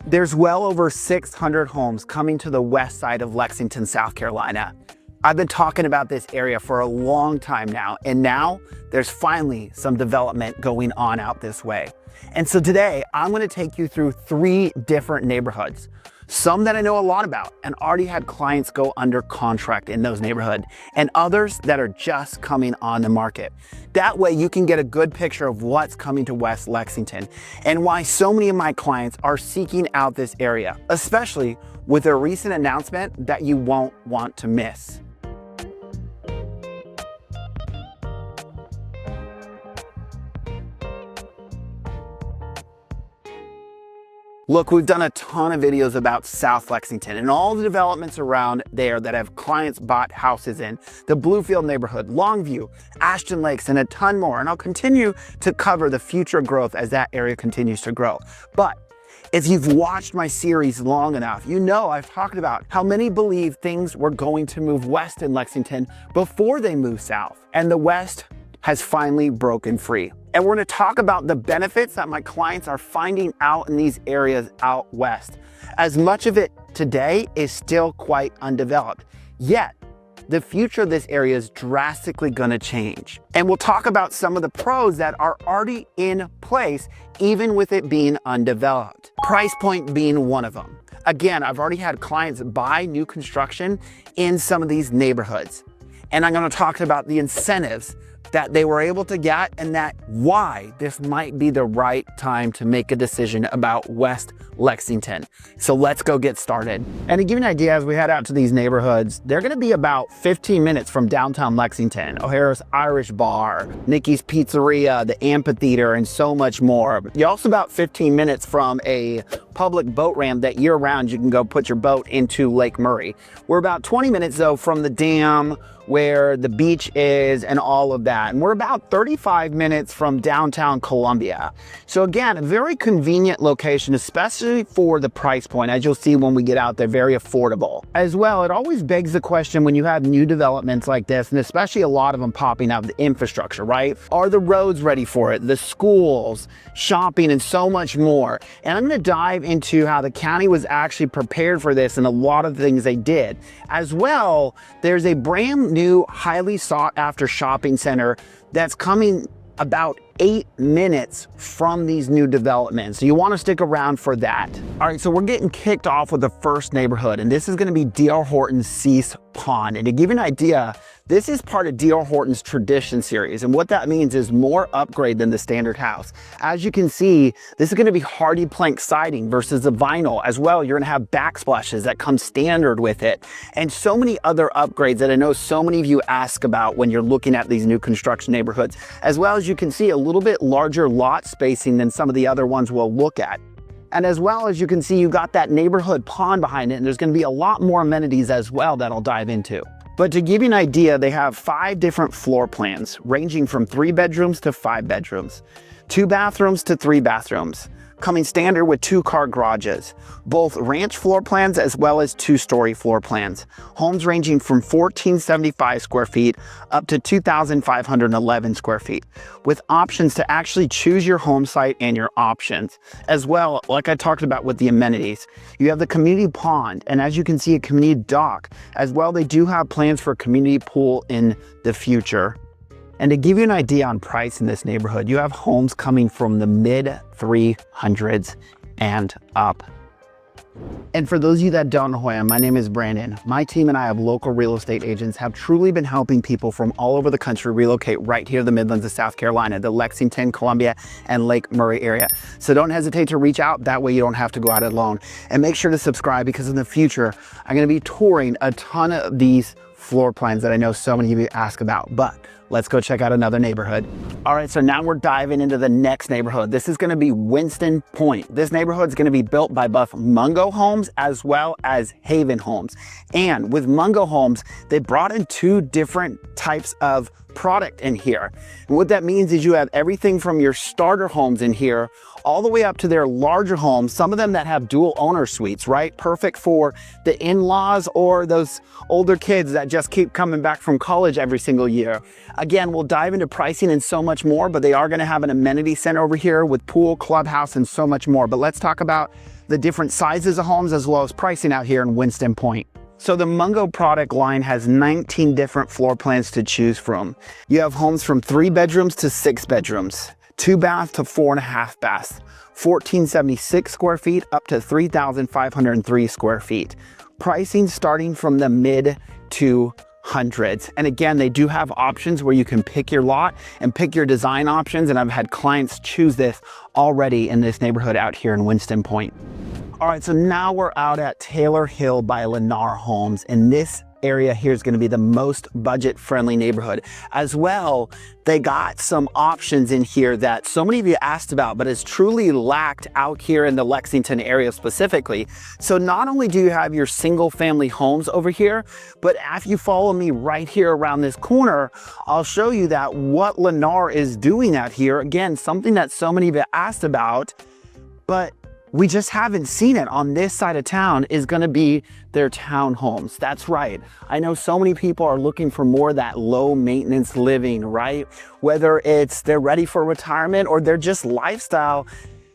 There's well over 600 homes coming to the west side of Lexington, South Carolina. I've been talking about this area for a long time now, and now there's finally some development going on out this way. And so today I'm going to take you through 3 different neighborhoods, some that I know a lot about and already had clients go under contract in those neighborhoods, and others that are just coming on the market. That way you can get a good picture of what's coming to West Lexington and why so many of my clients are seeking out this area, especially with a recent announcement that you won't want to miss. Look, we've done a ton of videos about South Lexington and all the developments around there that have clients bought houses in, the Bluefield neighborhood, Longview, Ashton Lakes, and a ton more. And I'll continue to cover the future growth as that area continues to grow. But if you've watched my series long enough, you know I've talked about how many believe things were going to move west in Lexington before they moved south. And the West has finally broken free. And we're going to talk about the benefits that my clients are finding out in these areas out west, as much of it today is still quite undeveloped. Yet, the future of this area is drastically going to change. And we'll talk about some of the pros that are already in place, even with it being undeveloped. Price point being one of them. Again, I've already had clients buy new construction in some of these neighborhoods. And I'm going to talk about the incentives that they were able to get and that why this might be the right time to make a decision about West Lexington. So let's go get started. And to give you an idea, as we head out to these neighborhoods, they're gonna be about 15 minutes from downtown Lexington, O'Hara's Irish Bar, Nikki's Pizzeria, the amphitheater, and so much more. You're also about 15 minutes from a public boat ramp that year round you can go put your boat into Lake Murray. We're about 20 minutes though from the dam, where the beach is and all of that. And we're about 35 minutes from downtown Columbia. So again, a very convenient location, especially for the price point. As you'll see when we get out there, very affordable. As well, it always begs the question when you have new developments like this, and especially a lot of them popping up, the infrastructure, right? Are the roads ready for it? The schools, shopping, and so much more. And I'm gonna dive into how the county was actually prepared for this and a lot of things they did. As well, there's a brand new, highly sought after shopping center that's coming about 8 minutes from these new developments. So you want to stick around for that. All right, so we're getting kicked off with the first neighborhood, and this is going to be D.R. Horton's Sease Pond. And to give you an idea, this is part of D.R. Horton's Tradition series, and what that means is more upgrade than the standard house. As you can see, this is going to be hardy plank siding versus the vinyl. As well, you're going to have backsplashes that come standard with it, and so many other upgrades that I know so many of you ask about when you're looking at these new construction neighborhoods. As well, as you can see, a little bit larger lot spacing than some of the other ones we'll look at. And as well, as you can see, you got that neighborhood pond behind it, and there's going to be a lot more amenities as well that I'll dive into. But to give you an idea, they have 5 different floor plans, ranging from 3 bedrooms to 5 bedrooms, 2 bathrooms to 3 bathrooms, coming standard with 2-car garages, both ranch floor plans as well as 2-story floor plans. Homes ranging from 1,475 square feet up to 2,511 square feet, with options to actually choose your home site and your options. As well, like I talked about with the amenities, you have the community pond, and as you can see, a community dock. As well, they do have plans for a community pool in the future. And to give you an idea on price in this neighborhood, you have homes coming from the mid 300s and up. And for those of you that don't know who I am, my name is Brandon. My team and I of local real estate agents have truly been helping people from all over the country relocate right here to the Midlands of South Carolina, the Lexington, Columbia, and Lake Murray area. So don't hesitate to reach out. That way you don't have to go out alone. And make sure to subscribe, because in the future, I'm going to be touring a ton of these floor plans that I know so many of you ask about. But let's go check out another neighborhood. All right, so now we're diving into the next neighborhood. This is gonna be Winston Point. This neighborhood is gonna be built by both Mungo Homes as well as Haven Homes. And with Mungo Homes, they brought in 2 different types of product in here. And what that means is you have everything from your starter homes in here all the way up to their larger homes, some of them that have dual owner suites, right? Perfect for the in-laws or those older kids that just keep coming back from college every single year. Again, we'll dive into pricing and so much more, but they are gonna have an amenity center over here with pool, clubhouse, and so much more. But let's talk about the different sizes of homes as well as pricing out here in Winston Point. So the Mungo product line has 19 different floor plans to choose from. You have homes from 3 bedrooms to 6 bedrooms, 2 baths to 4.5 baths, 1,476 square feet up to 3,503 square feet. Pricing starting from the mid 200s. And again, they do have options where you can pick your lot and pick your design options. And I've had clients choose this already in this neighborhood out here in Winston Point. All right, so now we're out at Taylor Hill by Lennar Homes, and this area here is going to be the most budget-friendly neighborhood. As well, they got some options in here that so many of you asked about, but it's truly lacked out here in the Lexington area specifically. So not only do you have your single-family homes over here, but if you follow me right here around this corner, I'll show you that what Lennar is doing out here. Again, something that so many of you asked about, but we just haven't seen it on this side of town, is gonna be their townhomes. That's right. I know so many people are looking for more of that low maintenance living, right? Whether it's they're ready for retirement or they're just lifestyle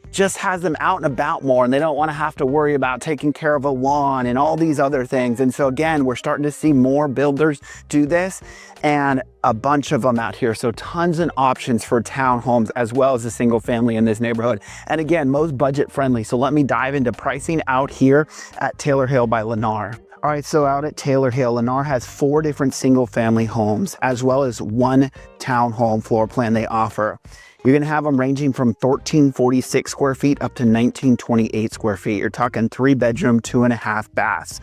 just has them out and about more and they don't want to have to worry about taking care of a lawn and all these other things. And so again, we're starting to see more builders do this and a bunch of them out here. So tons of options for townhomes as well as a single family in this neighborhood. And again, most budget friendly. So let me dive into pricing out here at Taylor Hill by Lennar. All right, so out at Taylor Hill, Lennar has 4 different single family homes as well as 1 townhome floor plan they offer. You're gonna have them ranging from 1,346 square feet up to 1,928 square feet. You're talking 3 bedroom, 2.5 baths.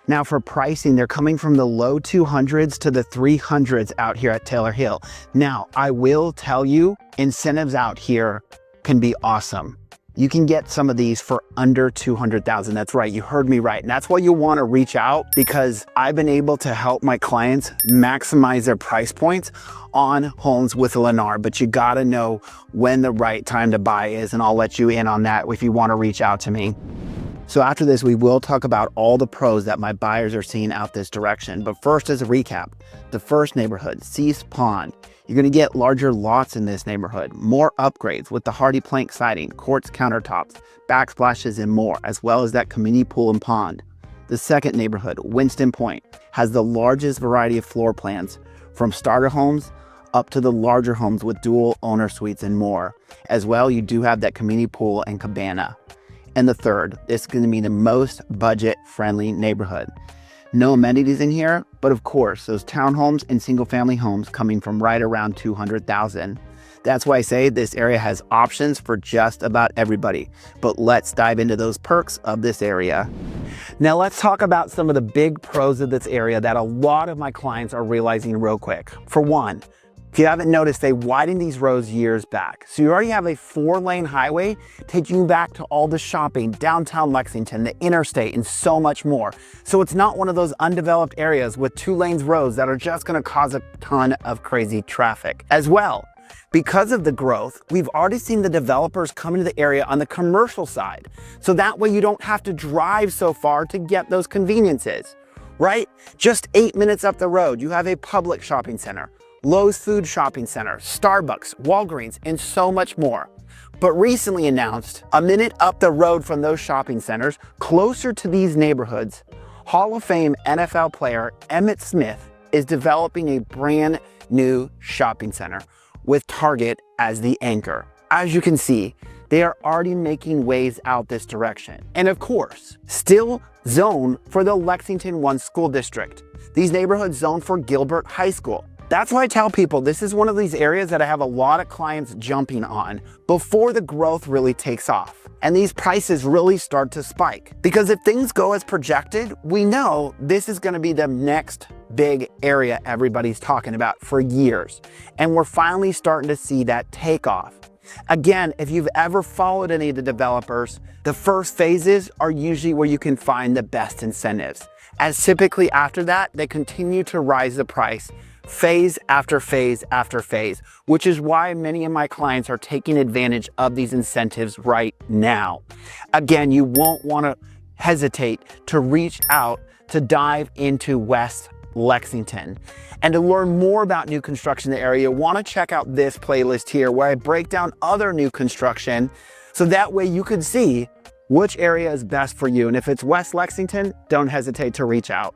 Now for pricing, they're coming from the low 200s to the 300s out here at Taylor Hill. Now, I will tell you, incentives out here can be awesome. You can get some of these for under 200,000. That's right, you heard me right. And that's why you wanna reach out, because I've been able to help my clients maximize their price points on homes with Lennar, but you gotta know when the right time to buy is, and I'll let you in on that if you wanna reach out to me. So after this, we will talk about all the pros that my buyers are seeing out this direction. But first, as a recap, the first neighborhood, Sease Pond. You're gonna get larger lots in this neighborhood, more upgrades with the hardy plank siding, quartz countertops, backsplashes, and more, as well as that community pool and pond. The second neighborhood, Winston Point, has the largest variety of floor plans, from starter homes up to the larger homes with dual owner suites and more. As well, you do have that community pool and cabana. And the third, this is going to be the most budget-friendly neighborhood. No amenities in here, but of course, those townhomes and single-family homes coming from right around 200,000. That's why I say this area has options for just about everybody. But let's dive into those perks of this area. Now let's talk about some of the big pros of this area that a lot of my clients are realizing real quick. For one, if you haven't noticed, they widened these roads years back. So you already have a 4-lane highway taking you back to all the shopping, downtown Lexington, the interstate, and so much more. So it's not one of those undeveloped areas with 2-lane roads that are just gonna cause a ton of crazy traffic. As well, because of the growth, we've already seen the developers come into the area on the commercial side. So that way you don't have to drive so far to get those conveniences, right? Just 8 minutes up the road, you have a Publix shopping center, Lowe's Food Shopping Center, Starbucks, Walgreens, and so much more. But recently announced, a minute up the road from those shopping centers, closer to these neighborhoods, Hall of Fame NFL player Emmitt Smith is developing a brand new shopping center with Target as the anchor. As you can see, they are already making waves out this direction. And of course, still zoned for the Lexington 1 school district. These neighborhoods zoned for Gilbert High School. That's why I tell people this is one of these areas that I have a lot of clients jumping on before the growth really takes off and these prices really start to spike. Because if things go as projected, we know this is going to be the next big area everybody's talking about for years. And we're finally starting to see that take off. Again, if you've ever followed any of the developers, the first phases are usually where you can find the best incentives. As typically after that, they continue to rise the price phase after phase after phase, which is why many of my clients are taking advantage of these incentives right now. Again, you won't want to hesitate to reach out to dive into West Lexington. And to learn more about new construction in the area, want to check out this playlist here where I break down other new construction so that way you can see which area is best for you. And if it's West Lexington, don't hesitate to reach out.